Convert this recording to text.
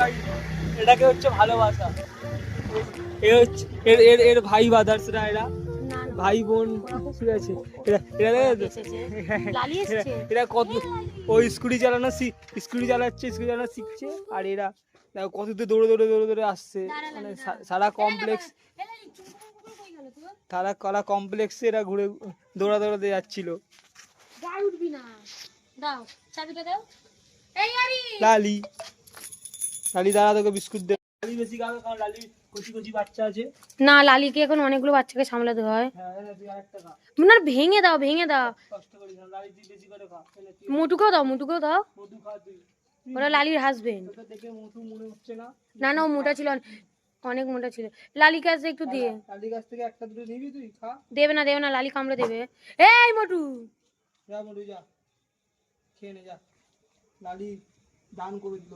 ভাই এটাকে হচ্ছে ভালোবাসা। এর ভাই বাদার্সরা এরা ভাই বোন ঠিক আছে। এরা কত ওই স্কুটি চালানো শিখছে আর এরা দেখো কত দূরে দৌড়ে দৌড়ে দৌড়ে আসছে, মানে সারা কমপ্লেক্সে এরা ঘুরে দৌড়াতে যাচ্ছিল। লালি দাঁড়া তোকে বিস্কুট দে। লালি বেশি খাবে কারণ লালি কচি বাচ্চা আছে না, লালিকে এখন অনেকগুলো বাচ্চাকে সামলাতে হয়। না ভেঙে দাও মুটুকেও দাও ওরা লালির হাজবেন্ড। না ও মোটা ছিল, অনেক মোটা ছিল। লালির কাছে একটু দিয়ে লালির কাছ থেকে একটা দুটো নিবি তুই, খা। দেবে না লালি কামড়ে দেবে। এই মোটু যা খেয়ে নে যা। লালি দান করে দিল।